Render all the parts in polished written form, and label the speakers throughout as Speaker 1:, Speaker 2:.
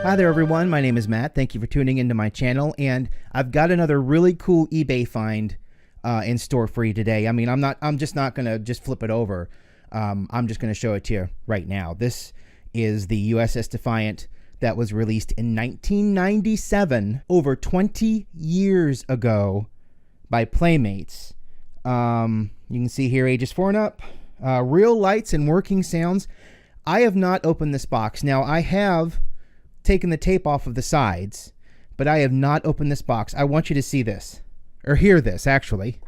Speaker 1: Hi there everyone, my name is Matt. Thank you for tuning into my channel, and I've got another really cool eBay find in store for you today. I mean, I'm just not gonna just flip it over. I'm just gonna show it to you right now. This is the USS Defiant that was released in 1997, over 20 years ago, by Playmates. You can see here ages 4 and up, real lights and working sounds. I have not opened this box. Now, I have taken the tape off of the sides, but I have not opened this box. I want you to see this, or hear this, actually.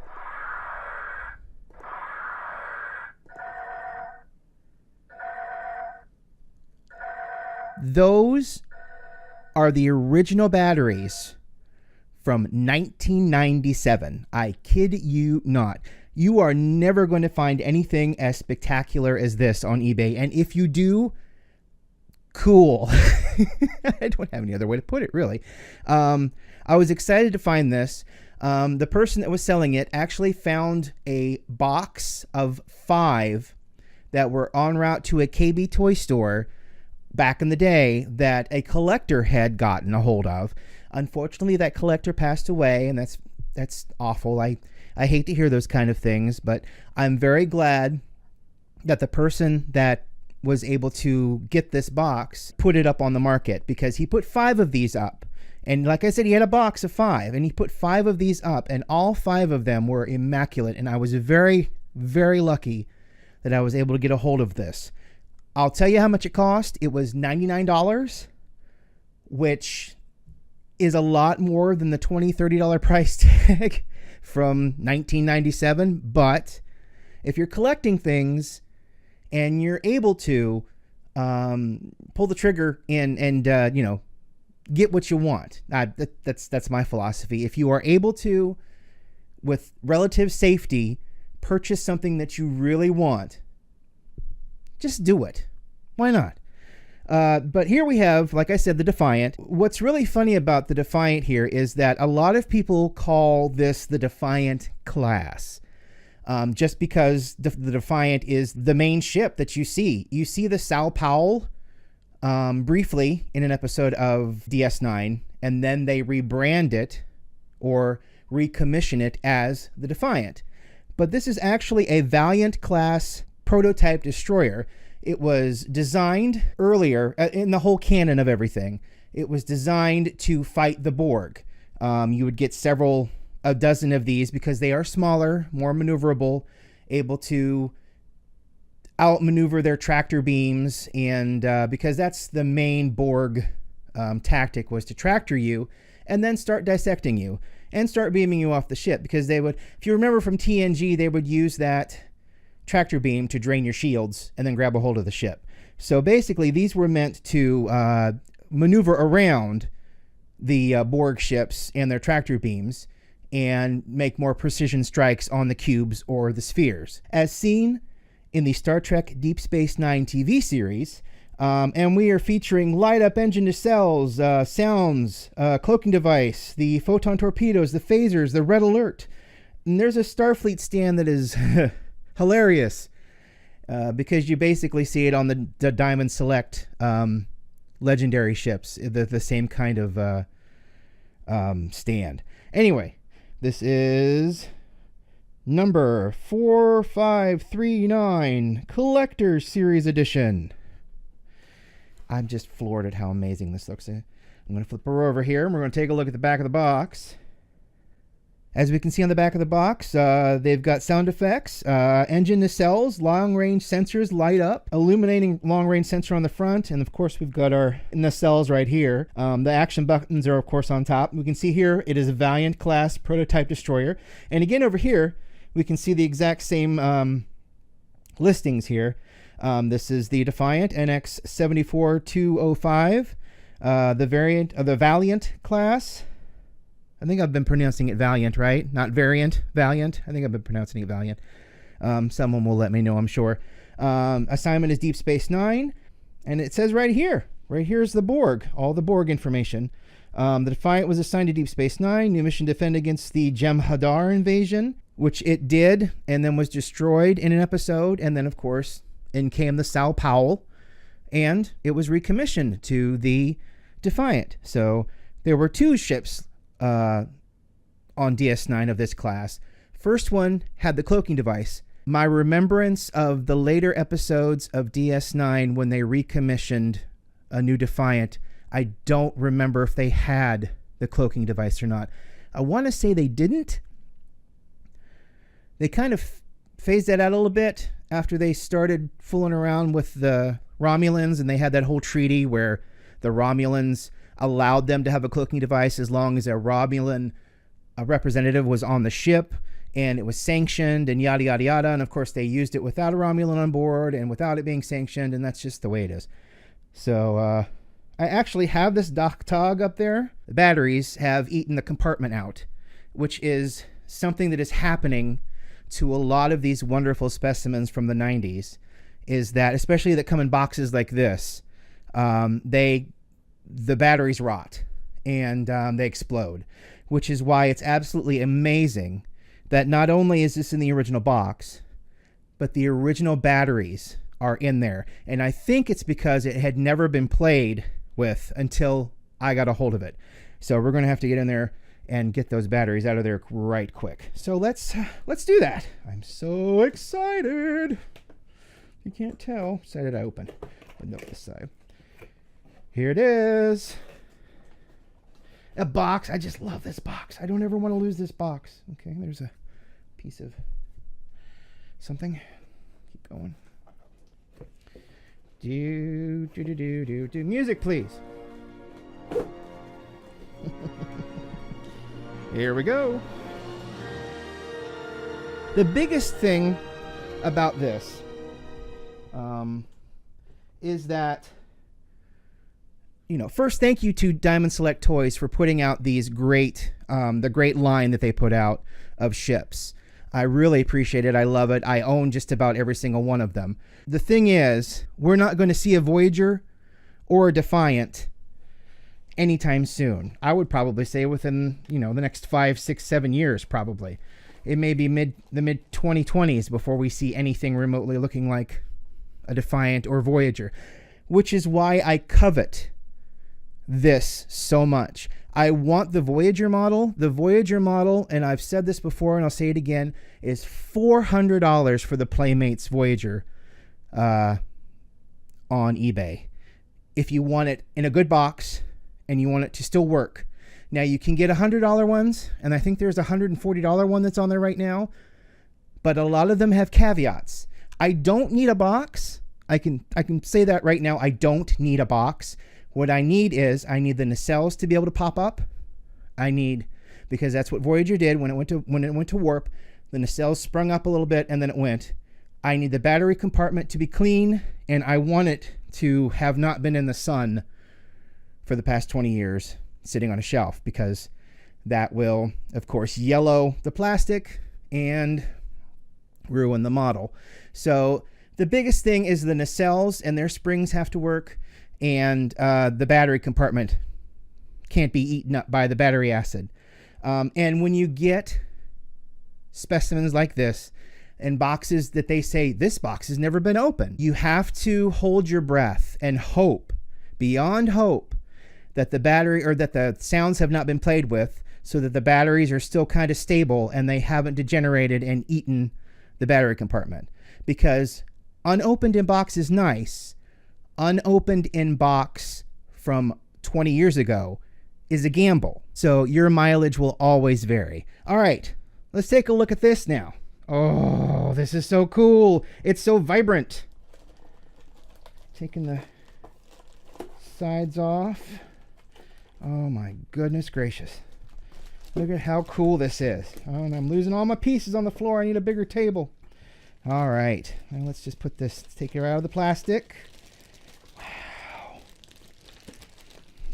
Speaker 1: Those are the original batteries from 1997. I kid you not. You are never going to find anything as spectacular as this on eBay, and if you do, cool. I don't have any other way to put it, really. I was excited to find this. The person that was selling it actually found a box of 5 that were en route to a KB toy store back in the day that a collector had gotten a hold of. Unfortunately, that collector passed away, and that's awful. I hate to hear those kind of things, but I'm very glad that the person that was able to get this box put it up on the market, because he put 5 of these up. And like I said, he had a box of 5, and he put 5 of these up, and all 5 of them were immaculate. And I was very, very lucky that I was able to get a hold of this. I'll tell you how much it cost. It was $99, which is a lot more than the $20, $30 price tag from 1997. But if you're collecting things and you're able to pull the trigger and you know, get what you want. That's my philosophy. If you are able to, with relative safety, purchase something that you really want, just do it. Why not? But here we have, like I said, the Defiant. What's really funny about the Defiant here is that a lot of people call this the Defiant class. Just because the Defiant is the main ship that you see. You see the Sao Paulo briefly in an episode of DS9, and then they rebrand it or recommission it as the Defiant. But this is actually a Valiant class prototype destroyer. It was designed earlier in the whole canon of everything. It was designed to fight the Borg. You would get a dozen of these because they are smaller, more maneuverable, able to outmaneuver their tractor beams, and because that's the main Borg tactic, was to tractor you and then start dissecting you and start beaming you off the ship, because they would, if you remember from TNG, they would use that tractor beam to drain your shields and then grab a hold of the ship. So basically these were meant to maneuver around the Borg ships and their tractor beams and make more precision strikes on the cubes or the spheres, as seen in the Star Trek Deep Space Nine TV series. And we are featuring light-up engine nacelles, sounds, cloaking device, the photon torpedoes, the phasers, the red alert. And there's a Starfleet stand that is hilarious, because you basically see it on the Diamond Select legendary ships, the same kind of stand. Anyway, this is number 4539, Collector's Series Edition. I'm just floored at how amazing this looks. I'm going to flip her over here, and we're going to take a look at the back of the box. As we can see on the back of the box, they've got sound effects, engine nacelles, long-range sensors light up, illuminating long-range sensor on the front, and of course we've got our nacelles right here. The action buttons are of course on top. We can see here it is a Valiant class prototype destroyer, and again over here we can see the exact same listings here. This is the Defiant NX 74205, the variant of the Valiant class. I think I've been pronouncing it Valiant, right? Not variant, Valiant. I think I've been pronouncing it Valiant. Someone will let me know, I'm sure. Assignment is Deep Space Nine. And it says right here is the Borg, all the Borg information. The Defiant was assigned to Deep Space Nine. New mission, defend against the Jem'Hadar invasion, which it did, and then was destroyed in an episode. And then, of course, in came the Sao Paulo, and it was recommissioned to the Defiant. So there were 2 ships on DS9 of this class. First one had the cloaking device. My remembrance of the later episodes of DS9 when they recommissioned a new Defiant, I don't remember if they had the cloaking device or not. I want to say they didn't. They kind of phased that out a little bit after they started fooling around with the Romulans, and they had that whole treaty where the Romulans allowed them to have a cloaking device as long as a Romulan representative was on the ship and it was sanctioned and yada, yada, yada. And of course, they used it without a Romulan on board and without it being sanctioned, and that's just the way it is. So I actually have this Dock-Tog up there. The batteries have eaten the compartment out, which is something that is happening to a lot of these wonderful specimens from the 90s, is that, especially that come in boxes like this, the batteries rot and they explode, which is why it's absolutely amazing that not only is this in the original box, but the original batteries are in there. And I think it's because it had never been played with until I got a hold of it. So we're going to have to get in there and get those batteries out of there right quick. So let's do that. I'm so excited. You can't tell. Side it open. But no, this side. Here it is. A box. I just love this box. I don't ever want to lose this box. Okay, there's a piece of something. Keep going. Do music, please. Here we go. The biggest thing about this is that, first, thank you to Diamond Select Toys for putting out these great, the great line that they put out of ships. I really appreciate it. I love it. I own just about every single one of them. The thing is, we're not going to see a Voyager or a Defiant anytime soon. I would probably say within, the next 5, 6, 7 years, probably. It may be the mid 2020s before we see anything remotely looking like a Defiant or Voyager, which is why I covet this so much. I want the Voyager model. The Voyager model, and I've said this before and I'll say it again, is $400 for the Playmates Voyager on eBay. If you want it in a good box and you want it to still work. Now you can get $100 ones, and I think there's a $140 one that's on there right now, but a lot of them have caveats. I don't need a box. I can say that right now. I don't need a box. What I need is, I need the nacelles to be able to pop up. Because that's what Voyager did when it went to warp. The nacelles sprung up a little bit and then it went. I need the battery compartment to be clean, and I want it to have not been in the sun for the past 20 years sitting on a shelf, because that will, of course, yellow the plastic and ruin the model. So the biggest thing is the nacelles and their springs have to work, and the battery compartment can't be eaten up by the battery acid. And when you get specimens like this in boxes that they say, this box has never been opened, you have to hold your breath and hope, beyond hope, that the battery or that the sounds have not been played with, so that the batteries are still kind of stable and they haven't degenerated and eaten the battery compartment. Because unopened in box is nice. Unopened in box from 20 years ago is a gamble. So your mileage will always vary. All right, let's take a look at this now. Oh, this is so cool. It's so vibrant. Taking the sides off. Oh my goodness gracious. Look at how cool this is. Oh, and I'm losing all my pieces on the floor. I need a bigger table. All right, now let's just put this, take it out of the plastic. Wow.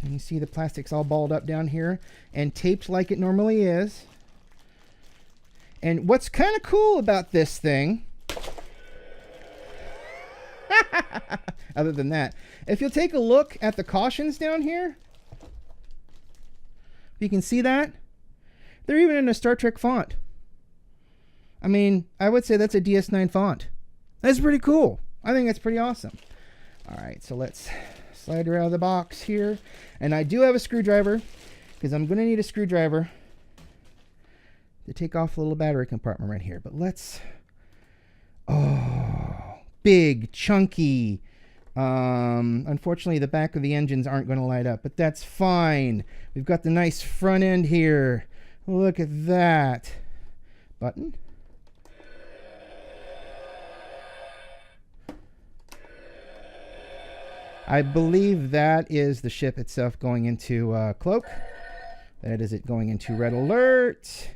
Speaker 1: And you see the plastic's all balled up down here and taped like it normally is. And what's kind of cool about this thing, other than that, if you'll take a look at the cautions down here, you can see that they're even in a Star Trek font. I mean, I would say that's a DS9 font. That's pretty cool. I think that's pretty awesome. All right, so let's slide her out of the box here. And I do have a screwdriver, because I'm going to need a screwdriver to take off the little battery compartment right here. But let's... Oh, big, chunky. Unfortunately, the back of the engines aren't going to light up, but that's fine. We've got the nice front end here. Look at that. Button. I believe that is the ship itself going into cloak. That is it going into red alert.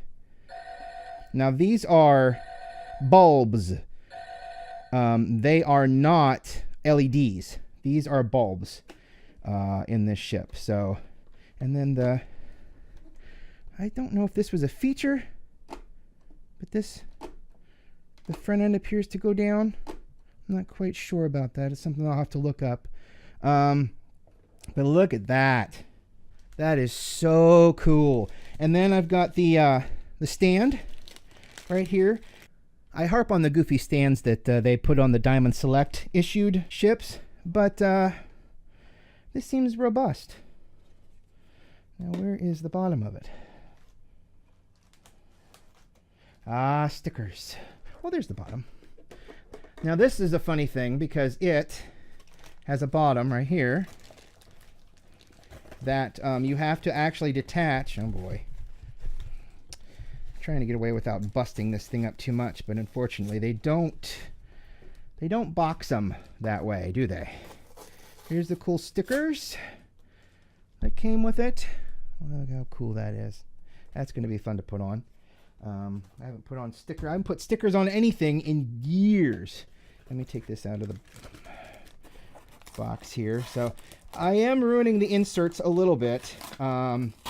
Speaker 1: Now these are bulbs. They are not LEDs. These are bulbs in this ship. So, and then I don't know if this was a feature, but the front end appears to go down. I'm not quite sure about that. It's something I'll have to look up. But look at that. That is so cool. And then I've got the stand right here. I harp on the goofy stands that they put on the Diamond Select issued ships, but this seems robust. Now, where is the bottom of it? Ah, stickers. Well, there's the bottom. Now, this is a funny thing because it has a bottom right here that you have to actually detach. Oh, boy. Trying to get away without busting this thing up too much, but unfortunately they don't box them that way, do they? Here's the cool stickers that came with it. Look how cool that is. That's going to be fun to put on. I haven't put stickers on anything in years. Let me take this out of the box here. So I am ruining the inserts a little bit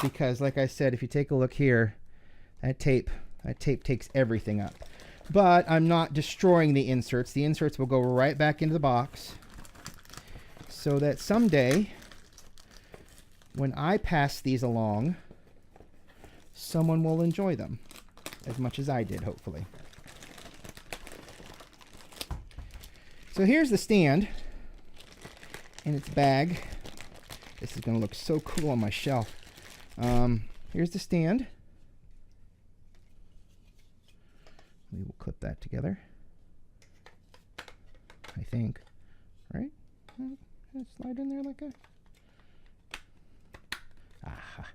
Speaker 1: because, like I said, if you take a look here, that tape takes everything up. But I'm not destroying the inserts. The inserts will go right back into the box so that someday when I pass these along, someone will enjoy them as much as I did, hopefully. So here's the stand in its bag. This is going to look so cool on my shelf. Here's the stand. We will clip that together, I think. Right? Slide in there like that. Aha.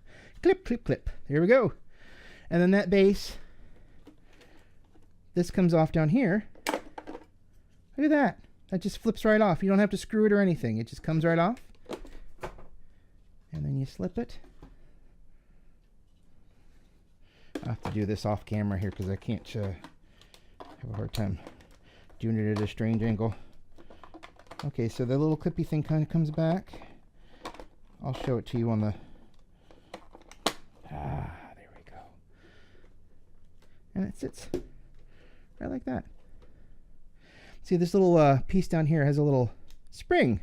Speaker 1: Clip, clip, clip. There we go. And then that base, this comes off down here. Look at that. That just flips right off. You don't have to screw it or anything. It just comes right off. And then you slip it. I have to do this off camera here because I can't have a hard time doing it at a strange angle. Okay, so the little clippy thing kind of comes back. I'll show it to you on the... there we go. And it sits right like that. See, this little piece down here has a little spring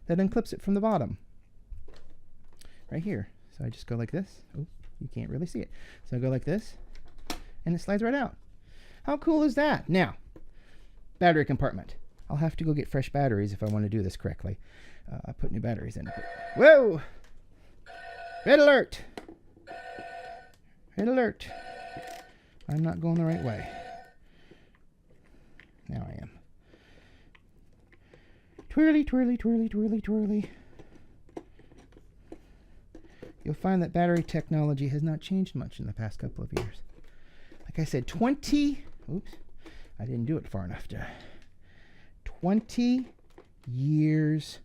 Speaker 1: that unclips it from the bottom. Right here. So I just go like this. Oh, you can't really see it. So I go like this, and it slides right out. How cool is that? Now, battery compartment. I'll have to go get fresh batteries if I want to do this correctly. I put new batteries in. Whoa! Red alert! Red alert! I'm not going the right way. Now I am. Twirly, twirly, twirly, twirly, twirly. You'll find that battery technology has not changed much in the past couple of years. Like I said, 20... Oops. I didn't do it far enough. 20 years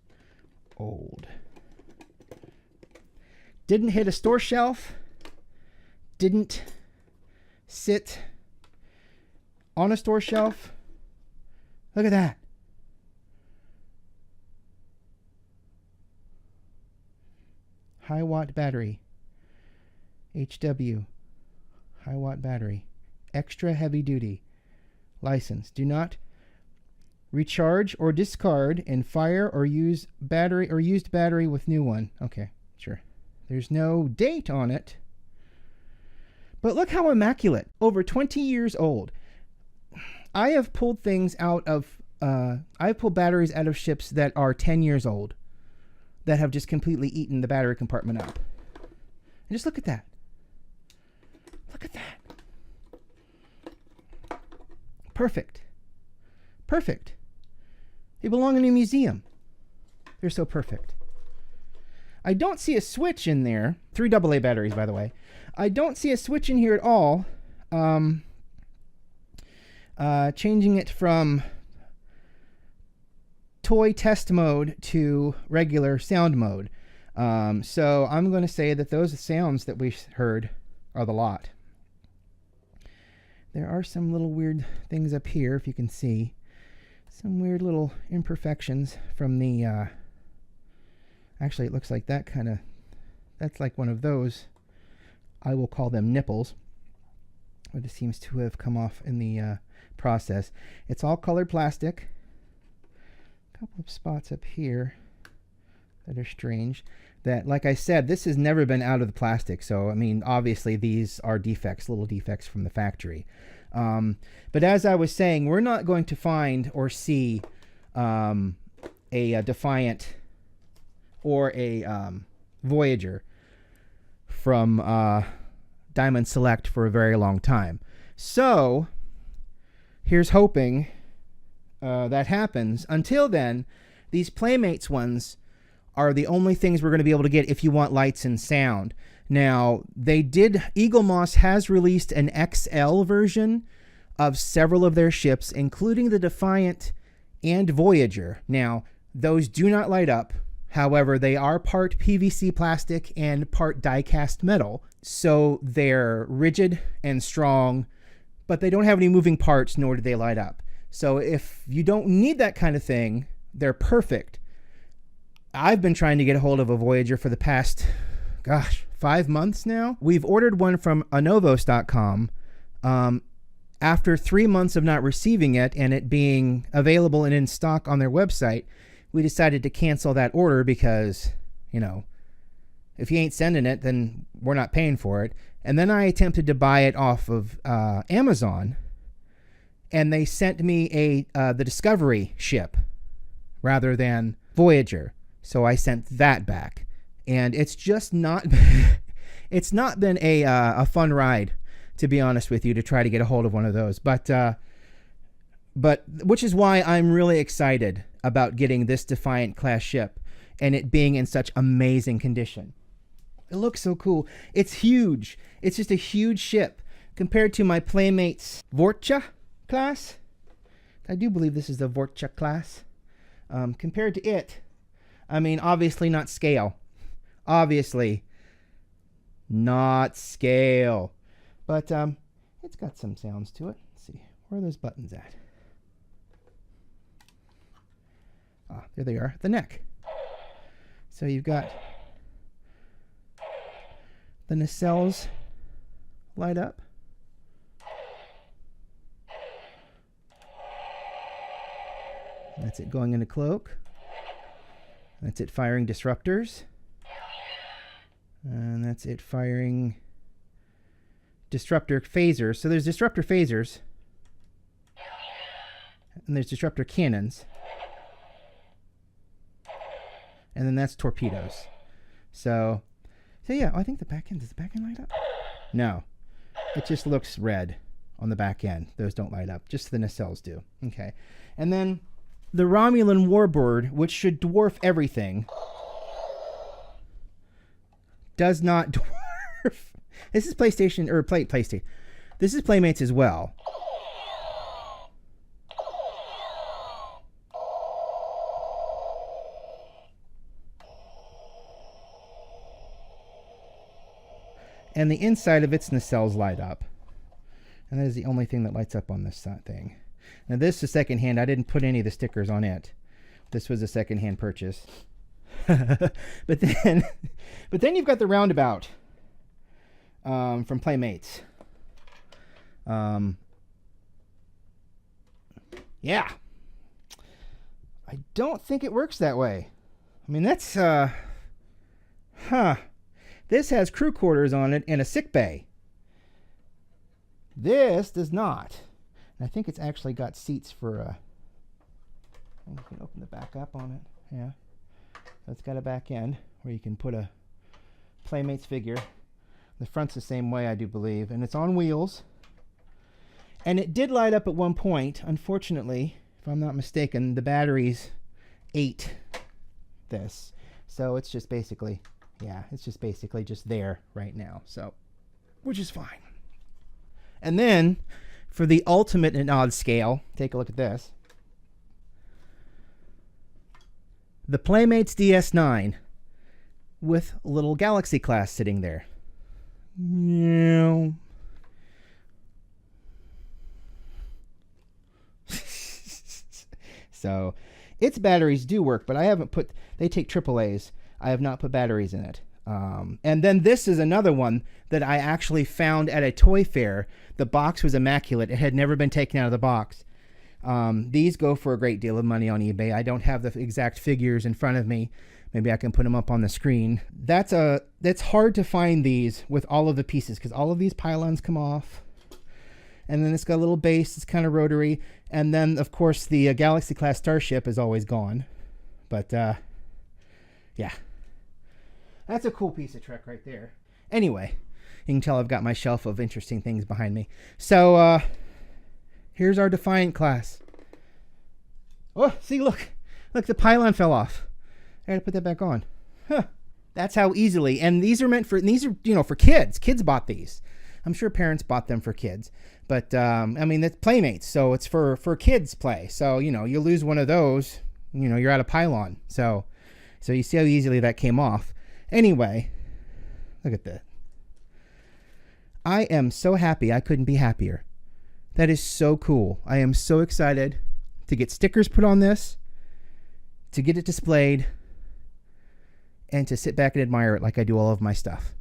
Speaker 1: old. Didn't hit a store shelf. Didn't sit on a store shelf. Look at that. High watt battery. HW. High watt battery. Extra heavy duty. License. Do not recharge or discard and fire or use battery or used battery with new one. Okay, sure. There's no date on it. But look how immaculate. Over 20 years old. I have pulled things out of I've pulled batteries out of ships that are 10 years old. that have just completely eaten the battery compartment up. And just look at that. Look at that. Perfect. Perfect. They belong in a museum. They're so perfect. I don't see a switch in there. 3 AA batteries, by the way. I don't see a switch in here at all. Changing it from toy test mode to regular sound mode. So I'm going to say that those sounds that we heard are the lot. There are some little weird things up here, if you can see. Some weird little imperfections from the... actually, it looks like that kind of... That's like one of those. I will call them nipples. But it seems to have come off in the process. It's all colored plastic. A couple of spots up here that are strange. That, like I said, this has never been out of the plastic. So, I mean, obviously these are defects, little defects from the factory. But as I was saying, we're not going to find or see a Defiant or a Voyager from Diamond Select for a very long time. So, here's hoping that happens. Until then, these Playmates ones are the only things we're going to be able to get if you want lights and sound. Now, Eagle Moss has released an XL version of several of their ships, including the Defiant and Voyager. Now, those do not light up. However, they are part PVC plastic and part die-cast metal. So they're rigid and strong, but they don't have any moving parts, nor do they light up. So if you don't need that kind of thing, they're perfect. I've been trying to get a hold of a Voyager for the past, 5 months now. We've ordered one from anovos.com. After 3 months of not receiving it and it being available and in stock on their website, we decided to cancel that order because, if you ain't sending it, then we're not paying for it. And then I attempted to buy it off of Amazon, and they sent me the Discovery ship rather than Voyager. So I sent that back, and it's just not it's not been a fun ride, to be honest with you, to try to get a hold of one of those. But which is why I'm really excited about getting this Defiant class ship and it being in such amazing condition. It looks so cool. It's huge. It's just a huge ship compared to my Playmates Vorcha class. I do believe this is the Vorcha class. Compared to it, I mean, obviously not scale. Obviously not scale. But it's got some sounds to it. Let's see. Where are those buttons at? Ah, there they are. The neck. So you've got the nacelles light up. That's it going into cloak. That's it firing disruptors. And that's it firing disruptor phasers. So there's disruptor phasers. And there's disruptor cannons. And then that's torpedoes. So yeah, I think the back end, does the back end light up? No. It just looks red on the back end. Those don't light up. Just the nacelles do. Okay. And then the Romulan warbird, which should dwarf everything, does not dwarf. This is PlayStation, or PlayStation. This is Playmates as well. And the inside of its nacelles light up. And that is the only thing that lights up on this thing. Now this is secondhand. I didn't put any of the stickers on it. This was a secondhand purchase. but then you've got the roundabout from Playmates. Yeah. I don't think it works that way. I mean, that's This has crew quarters on it and a sick bay. This does not. And I think it's actually got seats for you can open the back up on it. Yeah. It's got a back end where you can put a Playmates figure. The front's the same way, I do believe, and it's on wheels. And it did light up at one point. Unfortunately, if I'm not mistaken, the batteries ate this. So it's just basically, yeah, it's just basically just there right now. So, which is fine. And then, for the ultimate in odd scale, take a look at this. The Playmates DS9 with little Galaxy Class sitting there. Yeah. So, its batteries do work, but I haven't put, they take AAAs. I have not put batteries in it. And then this is another one that I actually found at a toy fair. The box was immaculate. It had never been taken out of the box. These go for a great deal of money on eBay. I don't have the exact figures in front of me. Maybe I can put them up on the screen. That's hard to find these with all of the pieces because all of these pylons come off. And then it's got a little base. It's kind of rotary. And then, of course, the Galaxy Class Starship is always gone. But, yeah. That's a cool piece of Trek right there. Anyway, you can tell I've got my shelf of interesting things behind me. So, here's our Defiant class. Oh, see, look. Look, the pylon fell off. I gotta put that back on. Huh. That's how easily. And these are meant for, these are, you know, for kids. Kids bought these. I'm sure parents bought them for kids. But, I mean, it's Playmates, so it's for kids play. So, you know, you lose one of those, you know, you're out of pylon. So you see how easily that came off. Anyway, look at that. I am so happy I couldn't be happier. That is so cool. I am so excited to get stickers put on this, to get it displayed, and to sit back and admire it like I do all of my stuff.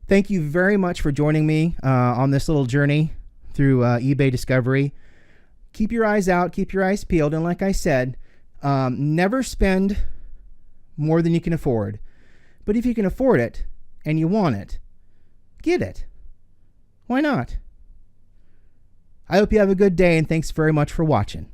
Speaker 1: Thank you very much for joining me on this little journey through eBay discovery. Keep your eyes out, keep your eyes peeled, and like I said, never spend more than you can afford. But if you can afford it and you want it, get it. Why not? I hope you have a good day, and thanks very much for watching.